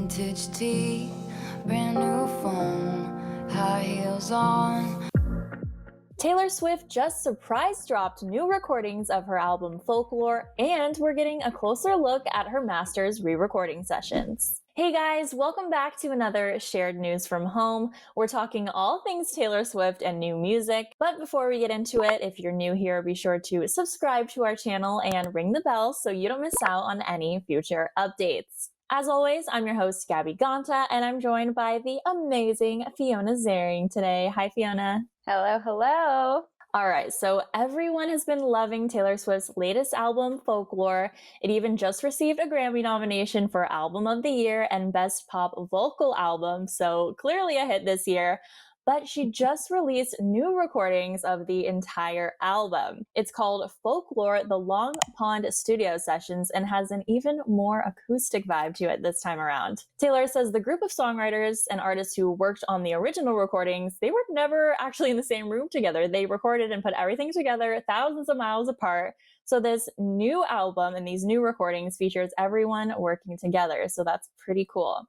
Vintage tea, brand new phone, high heels on. Taylor Swift just surprise dropped new recordings of her album Folklore, and we're getting a closer look at her master's re-recording sessions. Hey guys, welcome back to another Shared News from Home. We're talking all things Taylor Swift and new music, but before we get into it, if you're new here, be sure to subscribe to our channel and ring the bell so you don't miss out on any future updates. As always, I'm your host, Gabby Gonta, and I'm joined by the amazing Fiona Zaring today. Hi, Fiona. Hello, hello. All right, so everyone has been loving Taylor Swift's latest album, Folklore. It even just received a Grammy nomination for Album of the Year and Best Pop Vocal Album, so clearly a hit this year. But she just released new recordings of the entire album. It's called Folklore, the Long Pond Studio Sessions, and has an even more acoustic vibe to it this time around. Taylor says the group of songwriters and artists who worked on the original recordings, they were never actually in the same room together. They recorded and put everything together thousands of miles apart. So this new album and these new recordings features everyone working together. So that's pretty cool.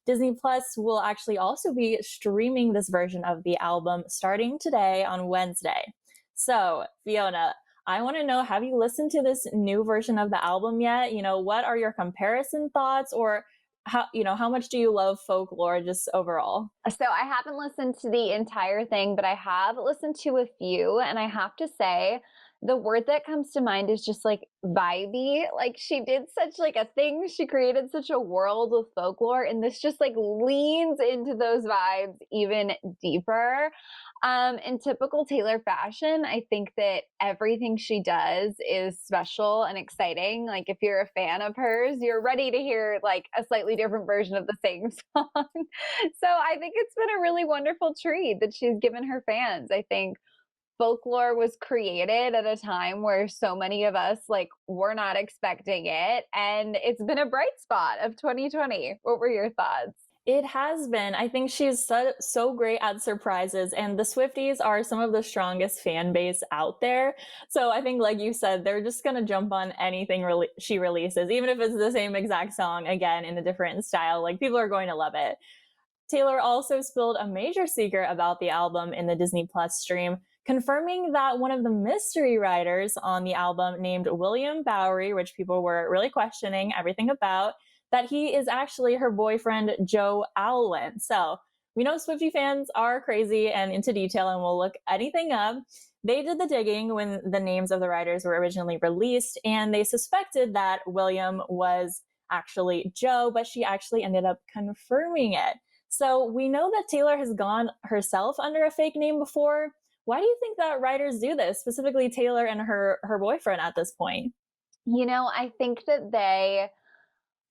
Disney Plus will actually also be streaming this version of the album starting today on Wednesday. So, Fiona, I want to know, have you listened to this new version of the album yet? You know, what are your comparison thoughts, or how much do you love Folklore just overall? So I haven't listened to the entire thing, but I have listened to a few, and I have to say, the word that comes to mind is just like vibey. Like she did such like a thing. She created such a world with Folklore, and this just like leans into those vibes even deeper. In typical Taylor fashion, I think that everything she does is special and exciting. Like if you're a fan of hers, you're ready to hear like a slightly different version of the same song. So I think it's been a really wonderful treat that she's given her fans. I think Folklore was created at a time where so many of us like were not expecting it, and it's been a bright spot of 2020. What were your thoughts? It has been. I think she's so great at surprises, and the Swifties are some of the strongest fan base out there. So I think, like you said, they're just going to jump on anything she releases, even if it's the same exact song, again, in a different style. Like, people are going to love it. Taylor also spilled a major secret about the album in the Disney Plus stream, confirming that one of the mystery writers on the album, named William Bowery, which people were really questioning everything about, that he is actually her boyfriend, Joe Alwyn. So we know Swiftie fans are crazy and into detail and will look anything up. They did the digging when the names of the writers were originally released, and they suspected that William was actually Joe, but she actually ended up confirming it. So we know that Taylor has gone herself under a fake name before. Why do you think that writers do this, specifically Taylor and her boyfriend at this point? You know, I think that they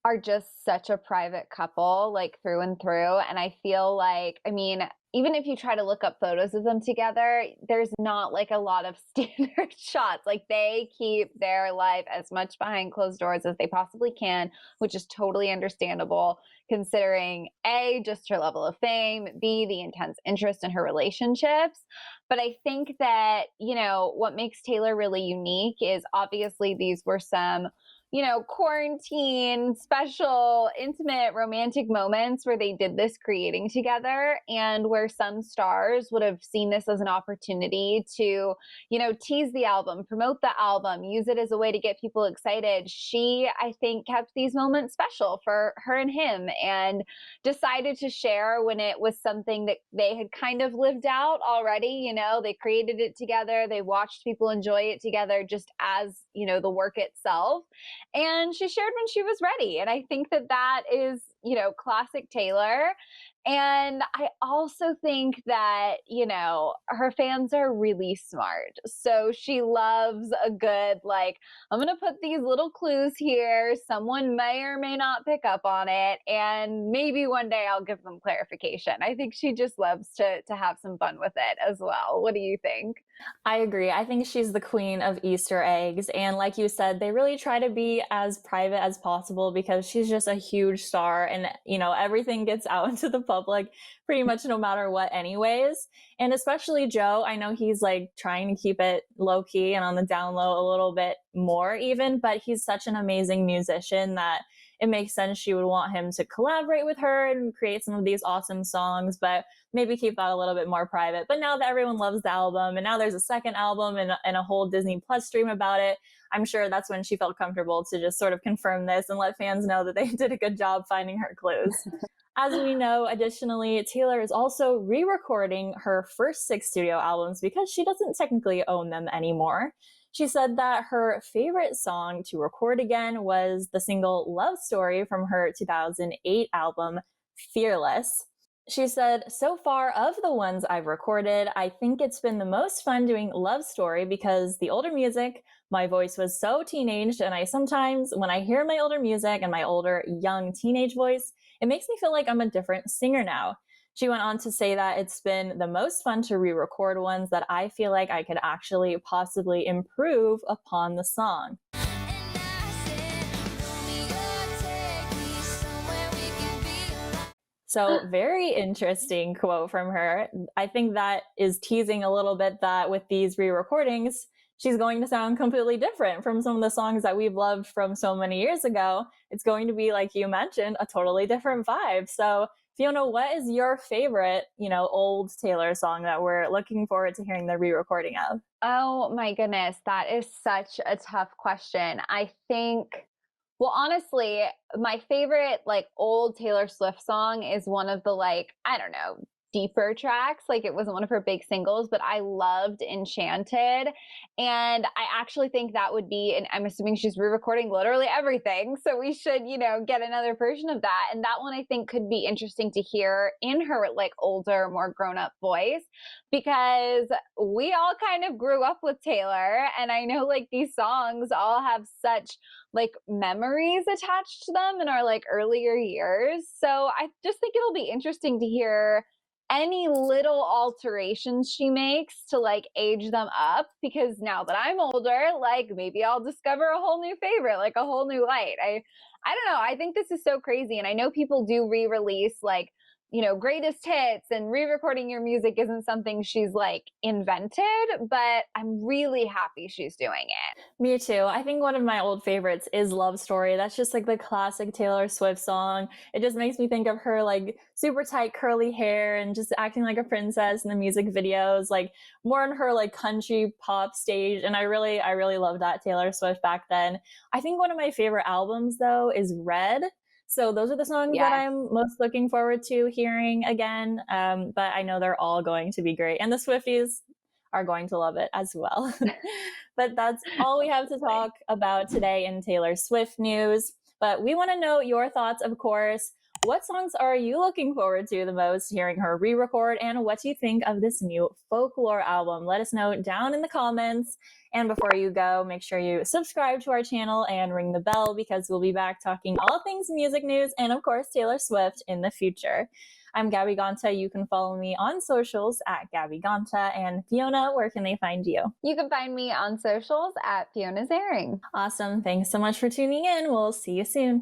are just such a private couple, like through and through. And I feel like, I mean, even if you try to look up photos of them together, there's not like a lot of standard shots. Like they keep their life as much behind closed doors as they possibly can, which is totally understandable considering A, just her level of fame, B, the intense interest in her relationships. But I think that, you know, what makes Taylor really unique is obviously these were some, you know, quarantine, special, intimate, romantic moments where they did this creating together, and where some stars would have seen this as an opportunity to, you know, tease the album, promote the album, use it as a way to get people excited. She, I think, kept these moments special for her and him and decided to share when it was something that they had kind of lived out already. You know, they created it together. They watched people enjoy it together just as, you know, the work itself. And she shared when she was ready. And I think that that is, you know, classic Taylor. And I also think that, you know, her fans are really smart. So she loves a good, like, I'm going to put these little clues here. Someone may or may not pick up on it. And maybe one day I'll give them clarification. I think she just loves to have some fun with it as well. What do you think? I agree. I think she's the queen of Easter eggs. And like you said, they really try to be as private as possible because she's just a huge star, and, you know, everything gets out into the public pretty much no matter what anyways. And especially Joe, I know he's like trying to keep it low key and on the down low a little bit more even, but he's such an amazing musician that it makes sense she would want him to collaborate with her and create some of these awesome songs, but maybe keep that a little bit more private. But now that everyone loves the album, and now there's a second album and a whole Disney Plus stream about it, I'm sure that's when she felt comfortable to just sort of confirm this and let fans know that they did a good job finding her clues. As we know, additionally, Taylor is also re-recording her first 6 studio albums because she doesn't technically own them anymore. She said that her favorite song to record again was the single Love Story from her 2008 album, Fearless. She said, so far of the ones I've recorded, I think it's been the most fun doing Love Story because the older music, my voice was so teenaged, and I sometimes, when I hear my older music and my older young teenage voice, it makes me feel like I'm a different singer now. She went on to say that it's been the most fun to re-record ones that I feel like I could actually possibly improve upon the song. So very interesting quote from her. I think that is teasing a little bit that with these re-recordings, she's going to sound completely different from some of the songs that we've loved from so many years ago. It's going to be, like you mentioned, a totally different vibe. So Fiona, what is your favorite, old Taylor song that we're looking forward to hearing the re-recording of? Oh my goodness, that is such a tough question. I think, well, honestly, my favorite old Taylor Swift song is one of the I don't know, deeper tracks. It wasn't one of her big singles, but I loved Enchanted. And I actually think that would be, and I'm assuming she's re-recording literally everything. So we should, get another version of that. And that one I think could be interesting to hear in her older, more grown-up voice, because we all kind of grew up with Taylor. And I know these songs all have such memories attached to them in our earlier years. So I just think it'll be interesting to hear any little alterations she makes to age them up, because now that I'm older, maybe I'll discover a whole new favorite, a whole new light. I don't know. I think this is so crazy. And I know people do re-release greatest hits, and re-recording your music isn't something she's invented, but I'm really happy she's doing it. Me too. I think one of my old favorites is Love Story. That's just the classic Taylor Swift song. It just makes me think of her super tight curly hair and just acting like a princess in the music videos, more in her country pop stage. And I really loved that Taylor Swift back then. I think one of my favorite albums though is Red. So those are the songs that I'm most looking forward to hearing again. But I know they're all going to be great. And the Swifties are going to love it as well. But that's all we have to talk about today in Taylor Swift news. But we want to know your thoughts, of course. What songs are you looking forward to the most hearing her re-record, and what do you think of this new Folklore album? Let us know down in the comments. And before you go, make sure you subscribe to our channel and ring the bell, because we'll be back talking all things music news and, of course, Taylor Swift in the future. I'm Gabby Gonta. You can follow me on socials at Gabby Gonta. And Fiona, where can they find you? You can find me on socials at Fiona Zaring. Awesome. Thanks so much for tuning in. We'll see you soon.